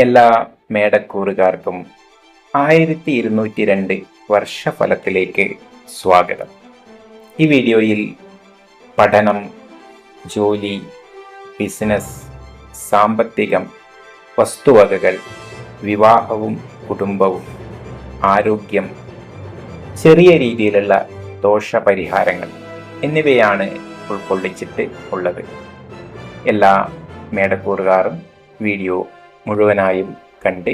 എല്ലാ മേടക്കൂറുകാർക്കും 1202 വർഷഫലത്തിലേക്ക് സ്വാഗതം. ഈ വീഡിയോയിൽ പഠനം, ജോലി, ബിസിനസ്, സാമ്പത്തികം, വസ്തുവകകൾ, വിവാഹവും കുടുംബവും, ആരോഗ്യം, ചെറിയ രീതിയിലുള്ള ദോഷപരിഹാരങ്ങൾ എന്നിവയാണ് ഉൾക്കൊള്ളിച്ചിട്ട് ഉള്ളത്. എല്ലാ മേടക്കൂറുകാരും വീഡിയോ മുഴുവനായും കണ്ട്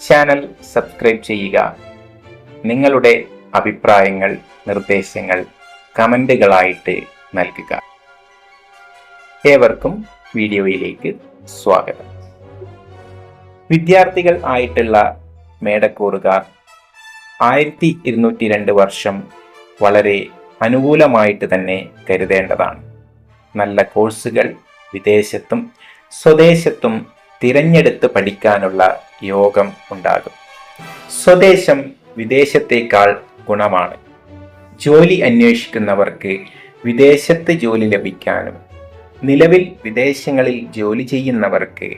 ചാനൽ സബ്സ്ക്രൈബ് ചെയ്യുക. നിങ്ങളുടെ അഭിപ്രായങ്ങൾ, നിർദ്ദേശങ്ങൾ കമൻറ്റുകളായിട്ട് നൽകുക. ഏവർക്കും വീഡിയോയിലേക്ക് സ്വാഗതം. വിദ്യാർത്ഥികൾ ആയിട്ടുള്ള മേടക്കൂറുകാർ 1202 വർഷം വളരെ അനുകൂലമായിട്ട് തന്നെ കരുതേണ്ടതാണ്. നല്ല കോഴ്സുകൾ വിദേശത്തും സ്വദേശത്തും തിരഞ്ഞെടുത്ത് പഠിക്കാനുള്ള യോഗം ഉണ്ടാകും. സ്വദേശം വിദേശത്തേക്കാൾ ഗുണമാണ്. ജോലി അന്വേഷിക്കുന്നവർക്ക് വിദേശത്ത് ജോലി ലഭിക്കാനും നിലവിൽ വിദേശങ്ങളിൽ ജോലി ചെയ്യുന്നവർക്ക്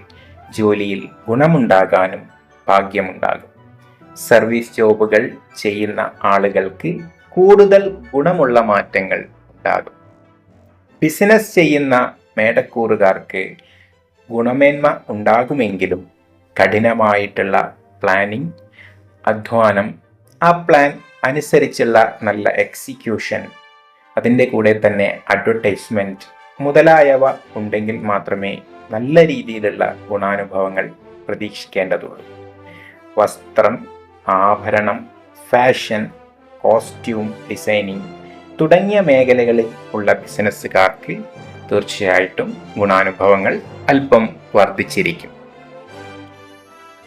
ജോലിയിൽ ഗുണമുണ്ടാകാനും ഭാഗ്യമുണ്ടാകും. സർവീസ് ജോബുകൾ ചെയ്യുന്ന ആളുകൾക്ക് കൂടുതൽ ഗുണമുള്ള മാറ്റങ്ങൾ ഉണ്ടാകും. ബിസിനസ് ചെയ്യുന്ന മേടക്കൂറുകാർക്ക് ഗുണമേന്മ ഉണ്ടാകുമെങ്കിലും കഠിനമായിട്ടുള്ള പ്ലാനിങ്, അധ്വാനം, ആ പ്ലാൻ അനുസരിച്ചുള്ള നല്ല എക്സിക്യൂഷൻ, അതിൻ്റെ കൂടെ തന്നെ അഡ്വർടൈസ്മെൻറ്റ് മുതലായവ ഉണ്ടെങ്കിൽ മാത്രമേ നല്ല രീതിയിലുള്ള ഗുണാനുഭവങ്ങൾ പ്രതീക്ഷിക്കേണ്ടതുള്ളൂ. വസ്ത്രം, ആഭരണം, ഫാഷൻ, കോസ്റ്റ്യൂം ഡിസൈനിങ് തുടങ്ങിയ മേഖലകളിൽ ഉള്ള ബിസിനസ്സുകാർക്ക് തീർച്ചയായിട്ടും ഗുണാനുഭവങ്ങൾ അല്പം വർദ്ധിച്ചിരിക്കും.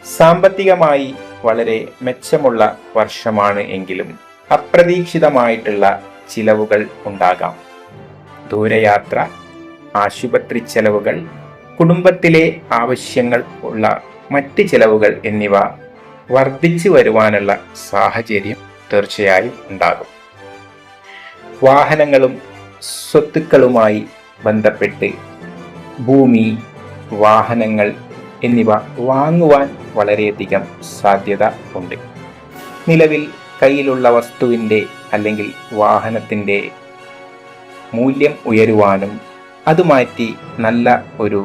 സാമ്പത്തികമായി വളരെ മെച്ചമുള്ള വർഷമാണ് എങ്കിലും അപ്രതീക്ഷിതമായിട്ടുള്ള ചിലവുകൾ ഉണ്ടാകാം. ദൂരയാത്ര, ആശുപത്രി ചെലവുകൾ, കുടുംബത്തിലെ ആവശ്യങ്ങൾ ഉള്ള മറ്റ് ചിലവുകൾ എന്നിവ വർദ്ധിച്ചു വരുവാനുള്ള സാഹചര്യം തീർച്ചയായും ഉണ്ടാകും. വാഹനങ്ങളും സ്വത്തുക്കളുമായി ബന്ധപ്പെട്ട് ഭൂമി, വാഹനങ്ങൾ എന്നിവ വാങ്ങുവാൻ വളരെയധികം സാധ്യത ഉണ്ട്. നിലവിൽ കയ്യിലുള്ള വസ്തുവിൻ്റെ അല്ലെങ്കിൽ വാഹനത്തിൻ്റെ മൂല്യം ഉയരുവാനും അത് മാറ്റി നല്ല ഒരു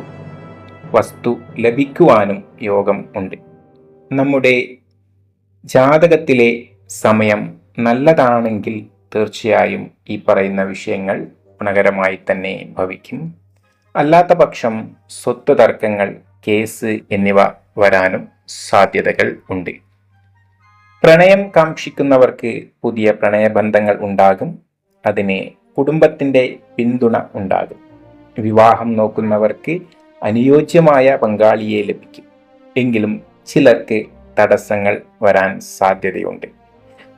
വസ്തു ലഭിക്കുവാനും യോഗം ഉണ്ട്. നമ്മുടെ ജാതകത്തിലെ സമയം നല്ലതാണെങ്കിൽ തീർച്ചയായും ഈ പറയുന്ന വിഷയങ്ങൾ ഗുണകരമായി തന്നെ ഭവിക്കും. അല്ലാത്ത പക്ഷം സ്വത്ത് തർക്കങ്ങൾ, കേസ് എന്നിവ വരാനും സാധ്യതകൾ ഉണ്ട്. പ്രണയം കാക്ഷിക്കുന്നവർക്ക് പുതിയ പ്രണയബന്ധങ്ങൾ ഉണ്ടാകും. അതിന് കുടുംബത്തിൻ്റെ പിന്തുണ ഉണ്ടാകും. വിവാഹം നോക്കുന്നവർക്ക് അനുയോജ്യമായ പങ്കാളിയെ ലഭിക്കും. എങ്കിലും ചിലർക്ക് തടസ്സങ്ങൾ വരാൻ സാധ്യതയുണ്ട്.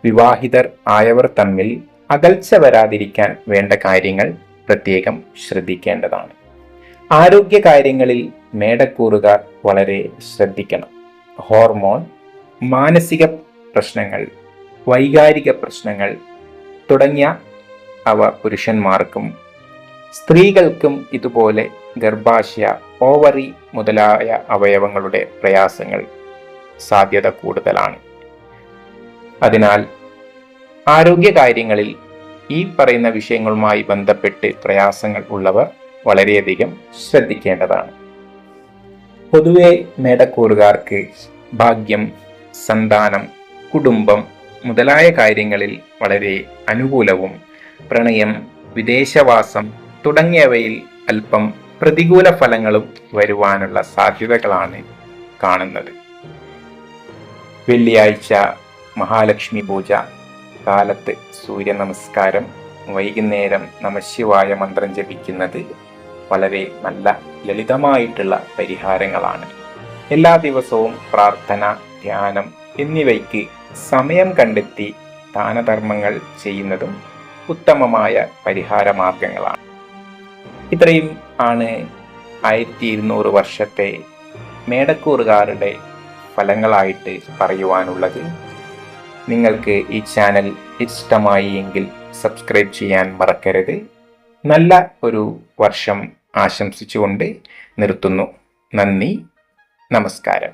വിവാഹിതർ ആയവർ തമ്മിൽ അകൽച്ച വരാതിരിക്കാൻ വേണ്ട കാര്യങ്ങൾ പ്രത്യേകം ശ്രദ്ധിക്കേണ്ടതാണ്. ആരോഗ്യ കാര്യങ്ങളിൽ മേടക്കൂറുകാർ വളരെ ശ്രദ്ധിക്കണം. ഹോർമോൺ, മാനസിക പ്രശ്നങ്ങൾ, വൈകാരിക പ്രശ്നങ്ങൾ തുടങ്ങിയ അവ പുരുഷന്മാർക്കും സ്ത്രീകൾക്കും ഇതുപോലെ ഗർഭാശയ, ഓവറി മുതലായ അവയവങ്ങളുടെ പ്രയാസങ്ങൾ സാധ്യത കൂടുതലാണ്. അതിനാൽ ആരോഗ്യ കാര്യങ്ങളിൽ ഈ പറയുന്ന വിഷയങ്ങളുമായി ബന്ധപ്പെട്ട് പ്രയാസങ്ങൾ ഉള്ളവർ വളരെയധികം ശ്രദ്ധിക്കേണ്ടതാണ്. പൊതുവെ മേടക്കൂറുകാർക്ക് ഭാഗ്യം, സന്താനം, കുടുംബം മുതലായ കാര്യങ്ങളിൽ വളരെ അനുകൂലവും പ്രണയം, വിദേശവാസം തുടങ്ങിയവയിൽ അല്പം പ്രതികൂല ഫലങ്ങളും വരുവാനുള്ള സാധ്യതകളാണ് കാണുന്നത്. വെള്ളിയാഴ്ച മഹാലക്ഷ്മി പൂജ, കാലത്ത് സൂര്യ നമസ്കാരം, വൈകുന്നേരം നമഃശിവായ മന്ത്രം ജപിക്കുന്നത് വളരെ നല്ല ലളിതമായിട്ടുള്ള പരിഹാരങ്ങളാണ്. എല്ലാ ദിവസവും പ്രാർത്ഥന, ധ്യാനം എന്നിവയ്ക്ക് സമയം കണ്ടെത്തി ദാനധർമ്മങ്ങൾ ചെയ്യുന്നതും ഉത്തമമായ പരിഹാര മാർഗങ്ങളാണ്. ഇത്രയും ആണ് 1200 വർഷത്തെ മേടക്കൂറുകാരുടെ ഫലങ്ങളായിട്ട് പറയുവാനുള്ളത്. നിങ്ങൾക്ക് ഈ ചാനൽ ഇഷ്ടമായി എങ്കിൽ സബ്സ്ക്രൈബ് ചെയ്യാൻ മറക്കരുത്. നല്ല ഒരു വർഷം ആശംസിച്ചുകൊണ്ട് നിർത്തുന്നു. നന്ദി, നമസ്കാരം.